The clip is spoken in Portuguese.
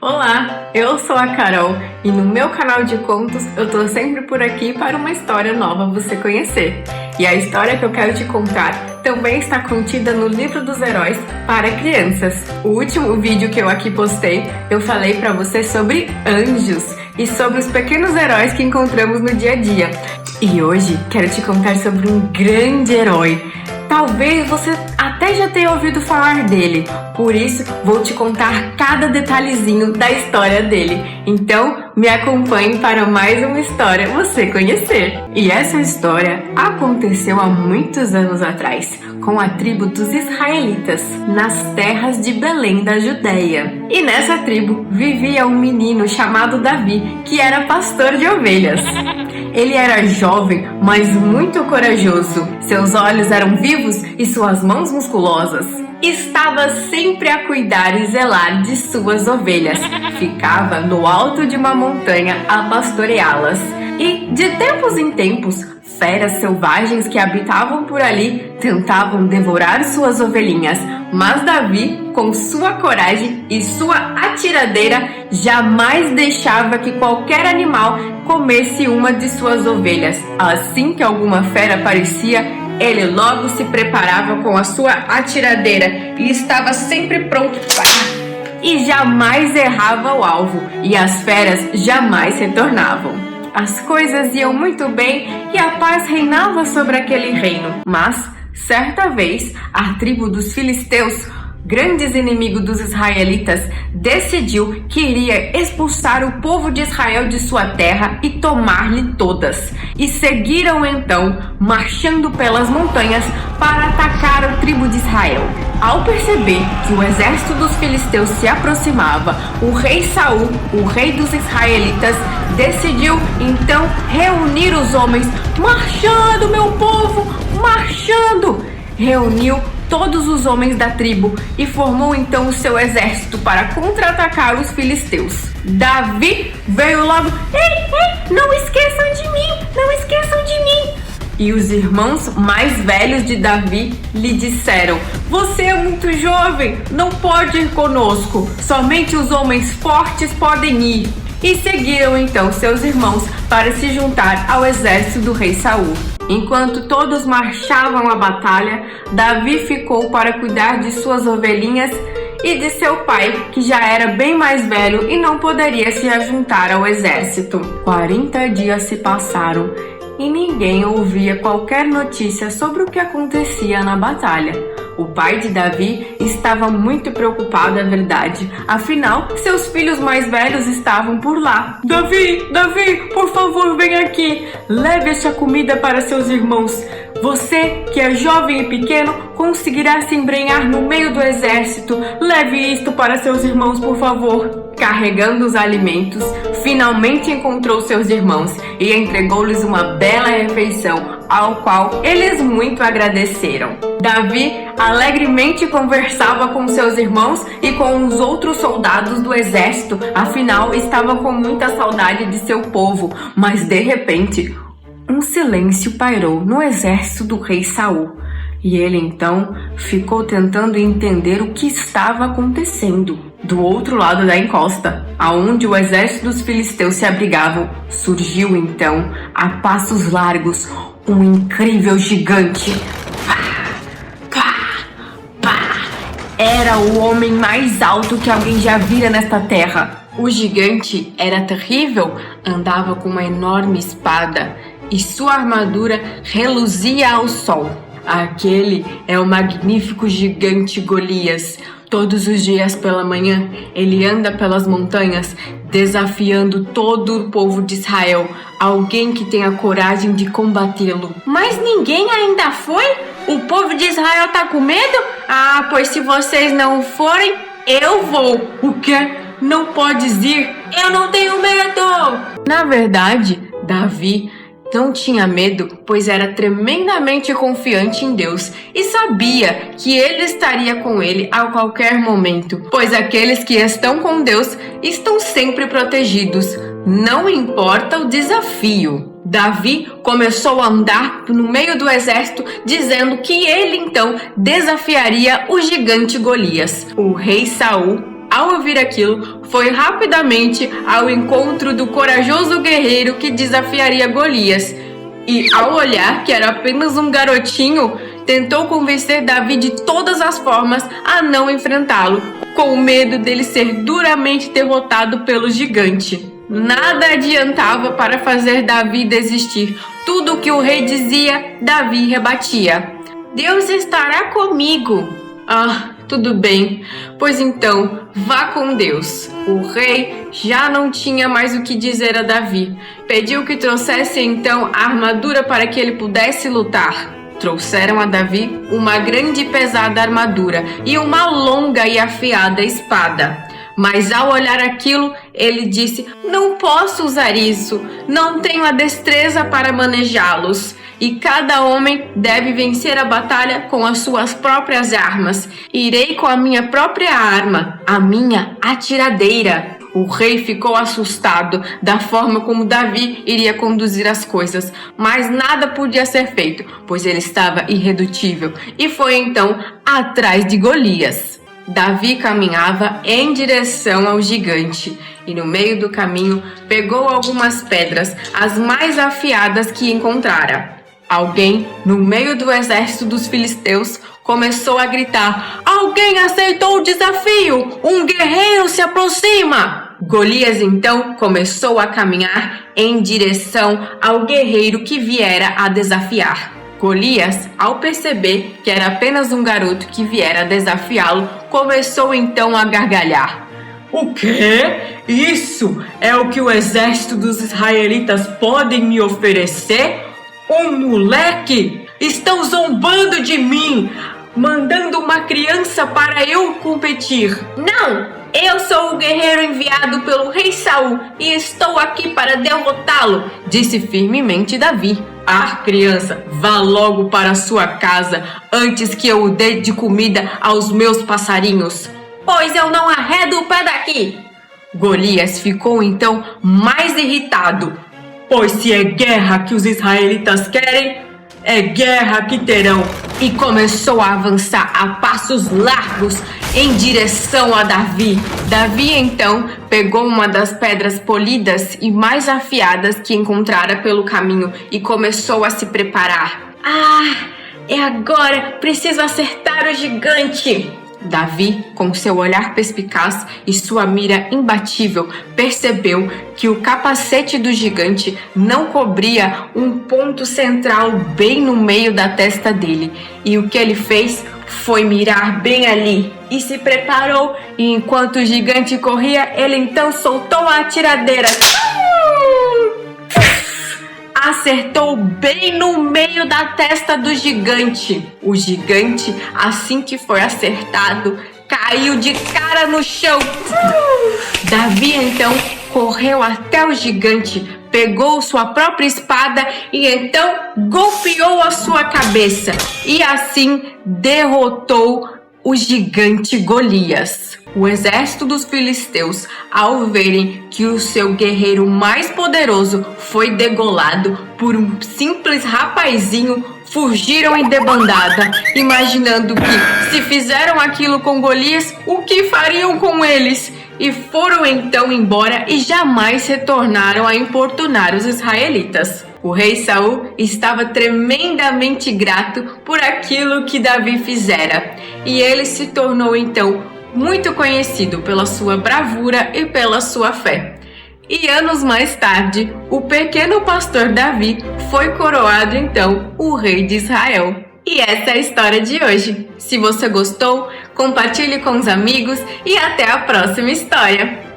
Olá, eu sou a Carol e no meu canal de contos eu tô sempre por aqui para uma história nova você conhecer. E a história que eu quero te contar também está contida no livro dos heróis para crianças. O último vídeo que eu aqui postei, eu falei para você sobre anjos e sobre os pequenos heróis que encontramos no dia a dia. E hoje quero te contar sobre um grande herói. Talvez você até já tenha ouvido falar dele, por isso vou te contar cada detalhezinho da história dele. Então me acompanhe para mais uma história você conhecer. E essa história aconteceu há muitos anos atrás, com a tribo dos israelitas, nas terras de Belém da Judéia. E nessa tribo vivia um menino chamado Davi, que era pastor de ovelhas. Ele era jovem, mas muito corajoso. Seus olhos eram vivos e suas mãos musculosas. Estava sempre a cuidar e zelar de suas ovelhas. Ficava no alto de uma montanha a pastoreá-las. E, de tempos em tempos, feras selvagens que habitavam por ali tentavam devorar suas ovelhinhas, mas Davi, com sua coragem e sua atiradeira, jamais deixava que qualquer animal comesse uma de suas ovelhas. Assim que alguma fera aparecia, ele logo se preparava com a sua atiradeira e estava sempre pronto e jamais errava o alvo, e as feras jamais retornavam. As coisas iam muito bem e a paz reinava sobre aquele reino. Mas, certa vez, a tribo dos filisteus, grandes inimigos dos israelitas, decidiu que iria expulsar o povo de Israel de sua terra e tomar-lhe todas. E seguiram então, marchando pelas montanhas para atacar a tribo de Israel. Ao perceber que o exército dos filisteus se aproximava, o rei Saul, o rei dos israelitas, decidiu então reunir os homens. Marchando, meu povo, marchando! Reuniu todos os homens da tribo e formou então o seu exército para contra-atacar os filisteus. Davi veio logo: ei, não esqueçam de mim, não esqueçam de mim! E os irmãos mais velhos de Davi lhe disseram: você é muito jovem, não pode ir conosco, somente os homens fortes podem ir. E seguiram então seus irmãos para se juntar ao exército do rei Saul. Enquanto todos marchavam à batalha, Davi ficou para cuidar de suas ovelhinhas e de seu pai, que já era bem mais velho e não poderia se juntar ao exército. 40 dias se passaram e ninguém ouvia qualquer notícia sobre o que acontecia na batalha. O pai de Davi estava muito preocupado, é verdade. Afinal, seus filhos mais velhos estavam por lá. Davi, por favor, vem aqui. Leve esta comida para seus irmãos. Você, que é jovem e pequeno, conseguirá se embrenhar no meio do exército. Leve isto para seus irmãos, por favor. Carregando os alimentos, finalmente encontrou seus irmãos e entregou-lhes uma bela refeição, ao qual eles muito agradeceram. Davi alegremente conversava com seus irmãos e com os outros soldados do exército, afinal estava com muita saudade de seu povo. Mas de repente, um silêncio pairou no exército do rei Saul. E ele então ficou tentando entender o que estava acontecendo. Do outro lado da encosta, aonde o exército dos filisteus se abrigavam, surgiu então, a passos largos, um incrível gigante. Era o homem mais alto que alguém já vira nesta terra. O gigante era terrível, andava com uma enorme espada e sua armadura reluzia ao sol. Aquele é o magnífico gigante Golias. Todos os dias pela manhã, ele anda pelas montanhas, desafiando todo o povo de Israel, alguém que tenha coragem de combatê-lo. Mas ninguém ainda foi? O povo de Israel tá com medo? Ah, pois se vocês não forem, eu vou. O quê? Não podes ir? Eu não tenho medo! Na verdade, Davi não tinha medo, pois era tremendamente confiante em Deus e sabia que Ele estaria com ele a qualquer momento, pois aqueles que estão com Deus estão sempre protegidos, não importa o desafio. Davi começou a andar no meio do exército, dizendo que ele então desafiaria o gigante Golias. O rei Saul ao ouvir aquilo, foi rapidamente ao encontro do corajoso guerreiro que desafiaria Golias. E, ao olhar que era apenas um garotinho, tentou convencer Davi de todas as formas a não enfrentá-lo, com medo dele ser duramente derrotado pelo gigante. Nada adiantava para fazer Davi desistir. Tudo o que o rei dizia, Davi rebatia. Deus estará comigo. Ah, tudo bem, pois então, vá com Deus. O rei já não tinha mais o que dizer a Davi. Pediu que trouxesse então a armadura para que ele pudesse lutar. Trouxeram a Davi uma grande e pesada armadura e uma longa e afiada espada. Mas ao olhar aquilo, ele disse: não posso usar isso, não tenho a destreza para manejá-los. E cada homem deve vencer a batalha com as suas próprias armas. Irei com a minha própria arma, a minha atiradeira. O rei ficou assustado da forma como Davi iria conduzir as coisas, mas nada podia ser feito, pois ele estava irredutível, e foi então atrás de Golias. Davi caminhava em direção ao gigante e no meio do caminho pegou algumas pedras, as mais afiadas que encontrara. Alguém no meio do exército dos filisteus começou a gritar: alguém aceitou o desafio! Um guerreiro se aproxima! Golias então começou a caminhar em direção ao guerreiro que viera a desafiar. Golias, ao perceber que era apenas um garoto que viera desafiá-lo, começou então a gargalhar. O quê? Isso é o que o exército dos israelitas podem me oferecer? Um moleque? Estão zombando de mim, mandando uma criança para eu competir. Não! Eu sou o guerreiro enviado pelo rei Saul e estou aqui para derrotá-lo, disse firmemente Davi. Ah, criança, vá logo para sua casa antes que eu o dê de comida aos meus passarinhos, pois eu não arredo o pé daqui. Golias ficou então mais irritado, pois se é guerra que os israelitas querem, é guerra que terão, e começou a avançar a passos largos em direção a Davi. Davi então pegou uma das pedras polidas e mais afiadas que encontrara pelo caminho e começou a se preparar. Ah, é agora, preciso acertar o gigante. Davi, com seu olhar perspicaz e sua mira imbatível, percebeu que o capacete do gigante não cobria um ponto central bem no meio da testa dele. E o que ele fez foi mirar bem ali e se preparou. E enquanto o gigante corria, ele então soltou a atiradeira. Acertou bem no meio da testa do gigante. O gigante, assim que foi acertado, caiu de cara no chão. Davi então correu até o gigante, pegou sua própria espada e então golpeou a sua cabeça. E assim derrotou o gigante Golias. O exército dos filisteus, ao verem que o seu guerreiro mais poderoso foi degolado por um simples rapazinho, fugiram em debandada, imaginando que, se fizeram aquilo com Golias, o que fariam com eles? E foram então embora e jamais retornaram a importunar os israelitas. O rei Saul estava tremendamente grato por aquilo que Davi fizera, e ele se tornou então muito conhecido pela sua bravura e pela sua fé. E anos mais tarde, o pequeno pastor Davi foi coroado então o rei de Israel. E essa é a história de hoje. Se você gostou, compartilhe com os amigos e até a próxima história!